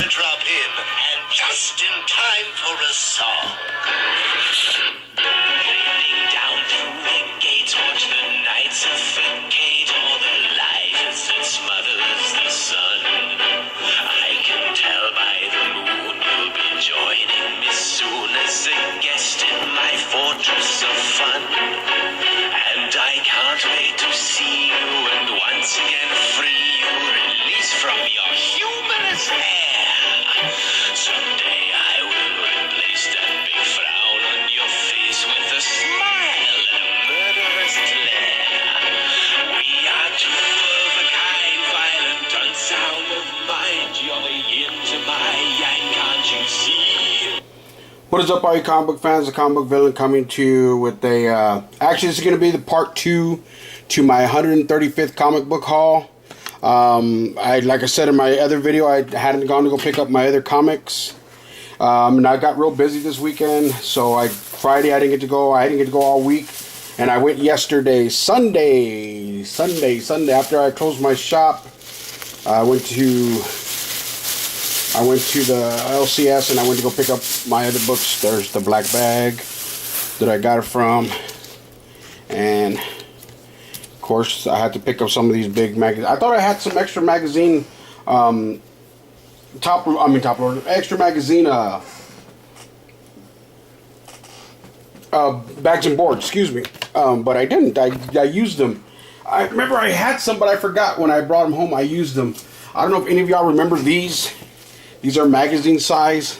to drop in, and just in time for a song. Leaning down through the gates, watch the night suffocate all the light that smothers the sun. I can tell by the moon you'll be joining me soon as a guest in my fortress of fun. And I can't wait to see you and once again free you, release from your humanist hair. Someday I will replace that big frown on your face with a smile and a murderous glare. We are two of a kind, violent, unsound of mind. You're the yin to my yang, can't you see? What is up, all you comic book fans? The Comic Book Villain coming to you with a... actually, this is going to be the part 2 to my 135th comic book haul. Like I said in my other video, I hadn't gone to go pick up my other comics. And I got real busy this weekend. So Friday I didn't get to go. I didn't get to go all week. And I went yesterday, Sunday. After I closed my shop, I went to the LCS and I went to go pick up my other books. There's the black bag that I got it from, and of course I had to pick up some of these big magazines. I thought I had some extra magazine, extra magazine bags and boards. Excuse me, but I didn't. I used them. I remember I had some, but I forgot when I brought them home. I used them. I don't know if any of y'all remember these. These are magazine size,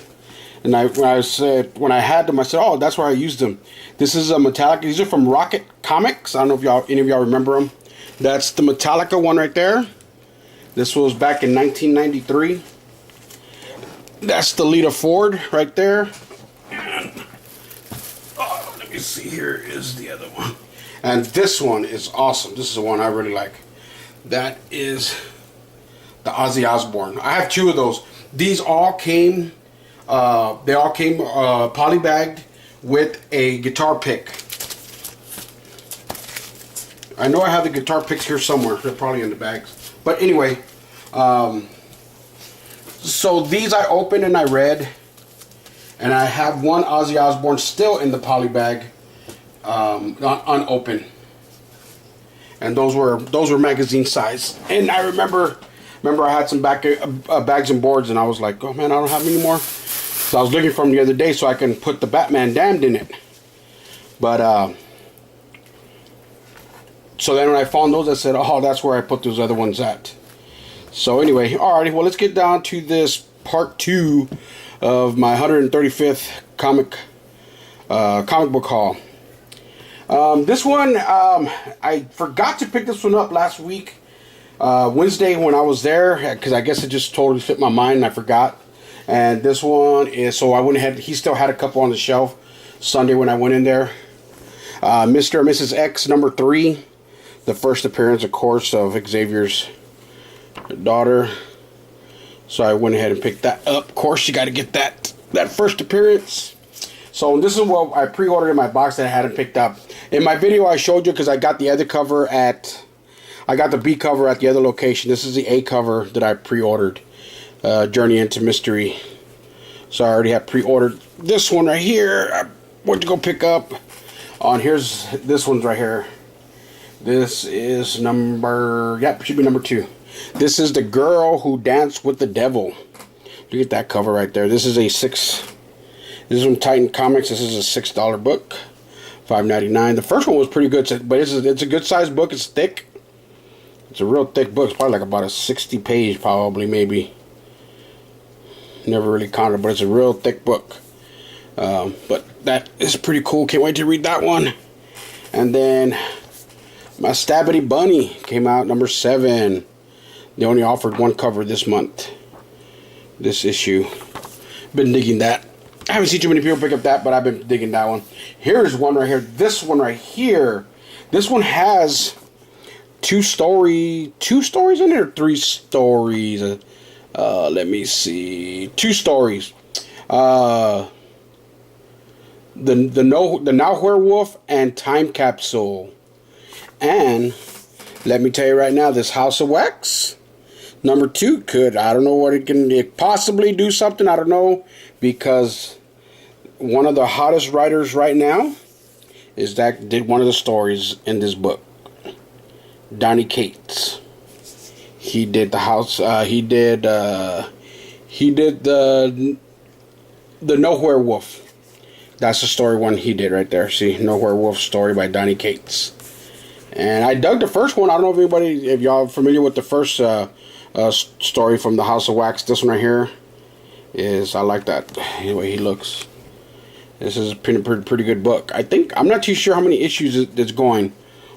and when I had them, I said, "Oh, that's where I used them." This is a Metallica. These are from Rocket Comics. I don't know if any of y'all remember them. That's the Metallica one right there. This was back in 1993. That's the Lita Ford right there. Oh, let me see. Here is the other one, and this one is awesome. This is the one I really like. That is the Ozzy Osbourne. I have 2 of those. These all came, polybagged with a guitar pick. I know I have the guitar picks here somewhere. They're probably in the bags. But anyway, so these I opened and I read. And I have one Ozzy Osbourne still in the polybag, unopened. And those were magazine size. And I remember I had some bags and boards, and I was like, oh man, I don't have any more. So I was looking for them the other day so I can put the Batman Damned in it. But, so then when I found those, I said, oh, that's where I put those other ones at. So anyway, alrighty, well, let's get down to this part 2 of my 135th comic book haul. This one, I forgot to pick this one up last week. Wednesday when I was there, because I guess it just totally fit my mind and I forgot. And this one is, so I went ahead, he still had a couple on the shelf Sunday when I went in there. Mr. and Mrs. X number 3, the first appearance, of course, of Xavier's daughter. So I went ahead and picked that up. Of course, you got to get that first appearance. So this is what I pre-ordered in my box that I hadn't picked up. In my video, I showed you because I got the other cover I got the B cover at the other location. This is the A cover that I pre-ordered. Journey into Mystery. So I already have pre-ordered this one right here. I went to go pick up. Here's this one's right here. This is it should be number 2. This is The Girl Who Danced with the Devil. Look at that cover right there. This is this is from Titan Comics. This is a $6 book. $5.99. The first one was pretty good, but it's a good sized book. It's thick. It's a real thick book. It's probably like about a 60 page, probably, maybe. Never really counted, but it's a real thick book. But that is pretty cool. Can't wait to read that one. And then my Stabbity Bunny came out, number 7. They only offered one cover this month. This issue. Been digging that. I haven't seen too many people pick up that, but I've been digging that one. Here's one right here. This one right here. This one has 2 stories in it, or 3 stories? Let me see. 2 stories. The Now Werewolf and Time Capsule. And let me tell you right now, this House of Wax, Number 2 could, I don't know what it possibly do something, I don't know, because one of the hottest writers right now is that did one of the stories in this book. Donny Cates. He did the house. He did the Nowhere Wolf. That's the story one he did right there. See, Nowhere Wolf story by Donny Cates. And I dug the first one. I don't know if y'all are familiar with the first story from the House of Wax. This one right here is, I like that the way he looks. This is a pretty good book. I'm not too sure how many issues it's going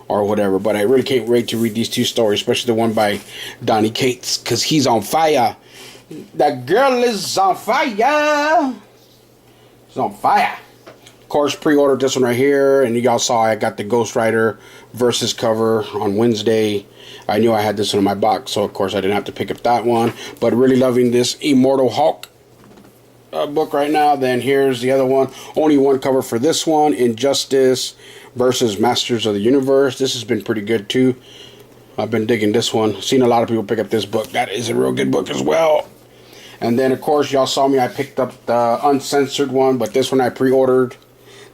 or whatever, but I really can't wait to read these 2 stories, especially the one by Donny Cates, because he's on fire. That girl is on fire. She's on fire. Of course, pre-ordered this one right here, and y'all saw I got the Ghost Rider Versus cover on Wednesday. I knew I had this one in my box, so of course I didn't have to pick up that one, but really loving this Immortal Hulk book right now. Then here's the other one. Only one cover for this one. Injustice versus Masters of the Universe. This has been pretty good too. I've been digging this one. Seen a lot of people pick up this book. That is a real good book as well. And then of course y'all saw me. I picked up the uncensored one, but this one I pre-ordered.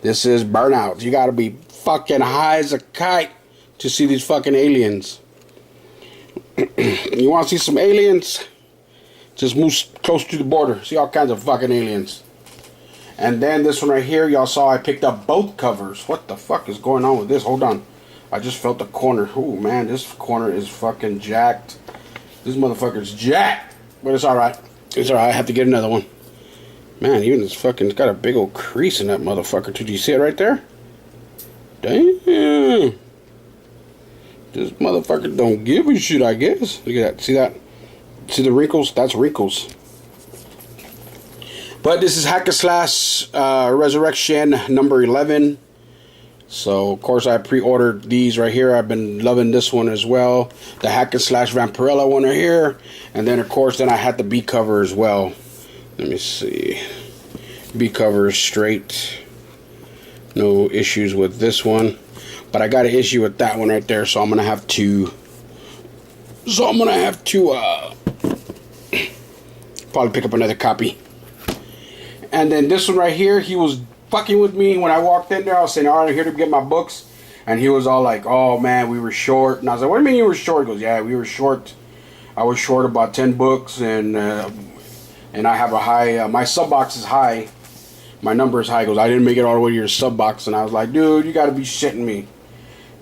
This is Burnout. You gotta be fucking high as a kite to see these fucking aliens. You want to see some aliens? Just move close to the border. See all kinds of fucking aliens. And then this one right here, y'all saw I picked up both covers. What the fuck is going on with this? Hold on. I just felt the corner. Oh man, this corner is fucking jacked. This motherfucker's jacked. But it's alright. It's alright. I have to get another one. Man, even this fucking, it's got a big old crease in that motherfucker. Did you see it right there? Damn. This motherfucker don't give a shit, I guess. Look at that. See that? See the wrinkles? That's wrinkles. But this is Hack and Slash Resurrection number 11. So, of course, I pre-ordered these right here. I've been loving this one as well. The Hack and Slash Vampirella one right here. And then, of course, then I had the B cover as well. Let me see. B cover is straight. No issues with this one. But I got an issue with that one right there. So I'm going to have to... probably pick up another copy. And then this one right here, he was fucking with me when I walked in there. I was saying, all right, I'm here to get my books. And he was all like, oh man, we were short. And I was like, what do you mean you were short? He goes, yeah, we were short. I was short about 10 books. And I have a high, my sub box is high. My number is high. He goes, I didn't make it all the way to your sub box. And I was like, dude, you got to be shitting me.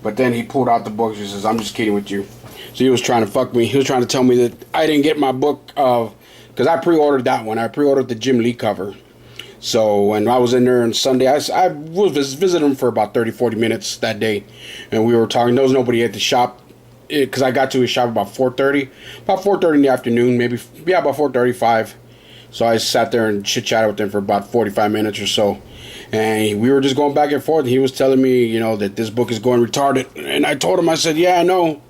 But then he pulled out the books. He says, I'm just kidding with you. So he was trying to fuck me. He was trying to tell me that I didn't get my book of, because I pre-ordered that one. I pre-ordered the Jim Lee cover. So when I was in there on Sunday, I was visiting him for about 30-40 minutes that day. And we were talking. There was nobody at the shop. Because I got to his shop about 4:30. About 4:30 in the afternoon. Maybe, yeah, about 4:35. So I sat there and chit-chatted with him for about 45 minutes or so. And we were just going back and forth. He was telling me, you know, that this book is going retarded. And I told him, I said, yeah, I know.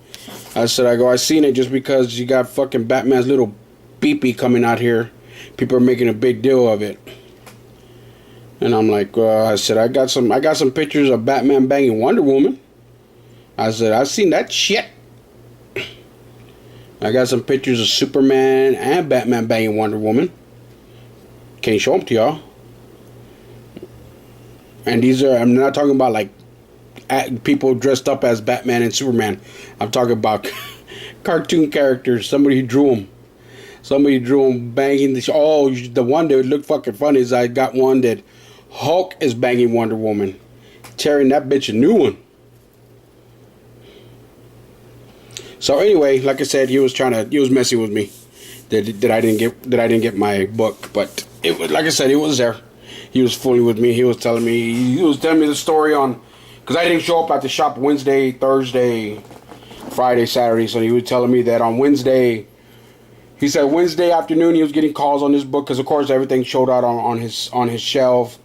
I seen it just because you got fucking Batman's little beepee coming out here. People are making a big deal of it. And I'm like, I said, I got some pictures of Batman banging Wonder Woman. I said, I've seen that shit. I got some pictures of Superman and Batman banging Wonder Woman. Can't show them to y'all. And these are, I'm not talking about like people dressed up as Batman and Superman. I'm talking about cartoon characters. Somebody drew them. Somebody drew them banging the. Oh, the one that would look fucking funny is I got one that Hulk is banging Wonder Woman, tearing that bitch a new one. So anyway, like I said, he was messing with me that I didn't get my book, but it was, like I said, it was there. He was fooling with me. He was telling me the story on, because I didn't show up at the shop Wednesday, Thursday, Friday, Saturday. So he was telling me that on Wednesday, he said Wednesday afternoon he was getting calls on this book because of course everything showed out on his shelf.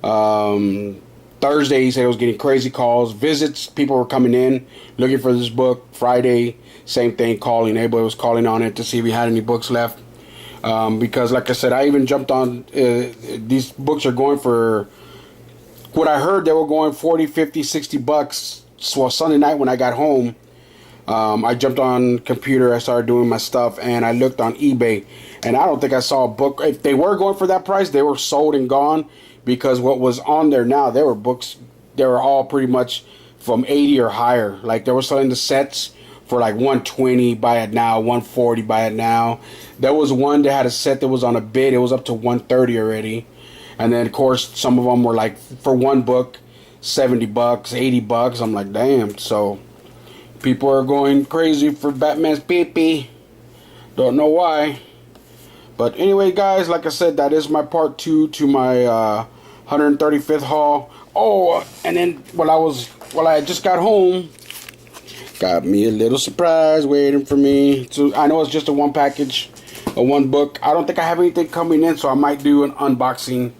Thursday he said he was getting crazy calls, visits. People were coming in looking for this book. Friday, same thing, calling. Everybody was calling on it to see if he had any books left. Because like I said, I even jumped on, these books are going for, what I heard they were going 40, 50, 60 bucks. So Sunday night when I got home, I jumped on computer, I started doing my stuff, and I looked on eBay, and I don't think I saw a book. If they were going for that price, they were sold and gone, because what was on there now, there were books, they were all pretty much from 80 or higher. Like, they were selling the sets for like 120, buy it now, 140, buy it now. There was one that had a set that was on a bid, it was up to 130 already. And then of course some of them were like, for one book, $70, $80. I'm like, damn. So people are going crazy for Batman's pee-pee. Don't know why. But anyway, guys, like I said, that is my part 2 to my 135th haul. Oh, and then while I just got home, got me a little surprise waiting for me. So I know it's just a one package, a one book. I don't think I have anything coming in, so I might do an unboxing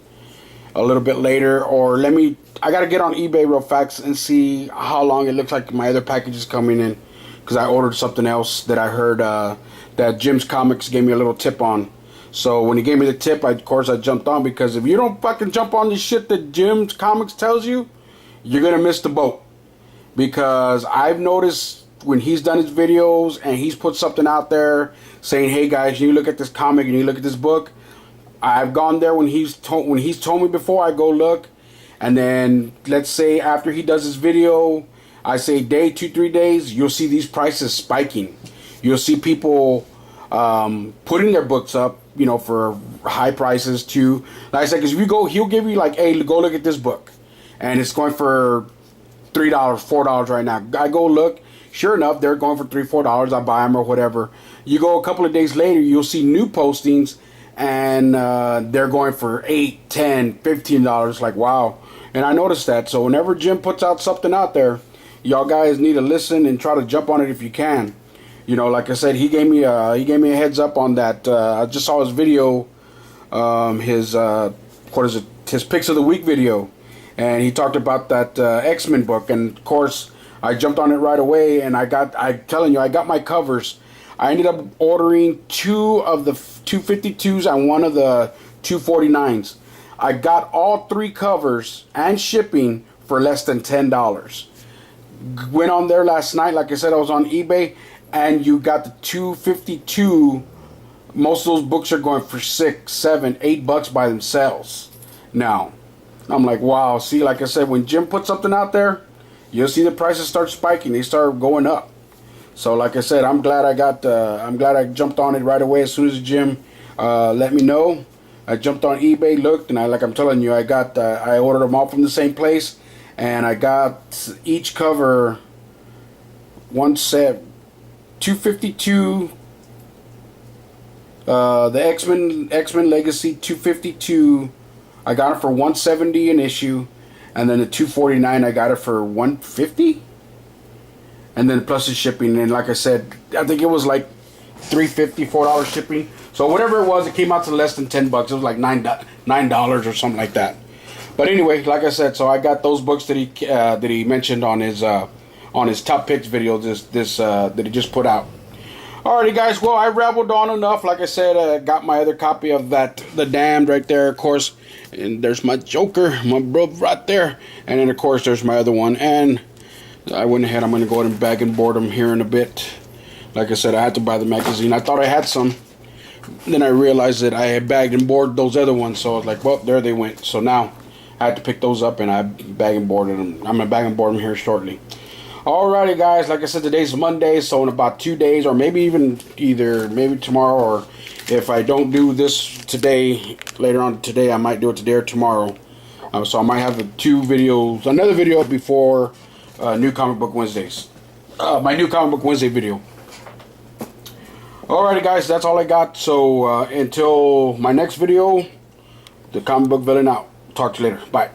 a little bit later. Or I gotta get on eBay real fast and see how long it looks like my other package is coming in, because I ordered something else that I heard that Jim's Comics gave me a little tip on. So when he gave me the tip, of course I jumped on, because if you don't fucking jump on the shit that Jim's Comics tells you, you're gonna miss the boat. Because I've noticed when he's done his videos and he's put something out there saying, hey guys, you look at this comic and you look at this book, I've gone there when he's told me before, I go look, and then let's say after he does his video, I say day, 2-3 days, you'll see these prices spiking. You'll see people putting their books up, you know, for high prices too. Like I said, because if you go, he'll give you like, hey, go look at this book, and it's going for $3, $4 right now. I go look, sure enough, they're going for $3, $4. I buy them or whatever. You go a couple of days later, you'll see new postings, and they're going for $8, $10, $15. Like, wow. And I noticed that. So whenever Jim puts out something out there, y'all guys need to listen and try to jump on it if you can. You know, like I said, he gave me a heads up on that. I just saw his video, his Picks of the Week video. And he talked about that X-Men book, and of course I jumped on it right away, and I'm telling you, I got my covers. I ended up ordering 2 of the 252s and 1 of the 249s. I got all 3 covers and shipping for less than $10. Went on there last night, like I said, I was on eBay, and you got the 252. Most of those books are going for $6, $7, $8 by themselves now. I'm like, wow. See, like I said, when Jim puts something out there, you'll see the prices start spiking. They start going up. So, like I said, I'm glad I jumped on it right away as soon as Jim let me know. I jumped on eBay, looked, and I'm telling you, I ordered them all from the same place, and I got each cover, one set, 252. The X-Men Legacy 252. I got it for $170 an issue, and then the 249 I got it for $150, and then plus the shipping. And like I said, I think it was like $3.50, $4 shipping. So whatever it was, it came out to less than $10. It was like $9 or something like that. But anyway, like I said, so I got those books that he mentioned on his top picks video that he just put out. Alrighty, guys. Well, I rambled on enough. Like I said, I got my other copy of The Damned right there, of course. And there's my Joker, my brother right there. And then, of course, there's my other one. And I went ahead. I'm going to go ahead and bag and board them here in a bit. Like I said, I had to buy the magazine. I thought I had some. Then I realized that I had bagged and boarded those other ones. So I was like, well, there they went. So now I had to pick those up, and I bag and boarded them. I'm going to bag and board them here shortly. Alrighty, guys, like I said, today's Monday, so in about 2 days, or maybe even maybe tomorrow, or if I don't do this today, later on today, I might do it today or tomorrow. So I might have another video before New Comic Book Wednesdays. My New Comic Book Wednesday video. Alrighty, guys, that's all I got. So until my next video, the Comic Book Villain out. Talk to you later. Bye.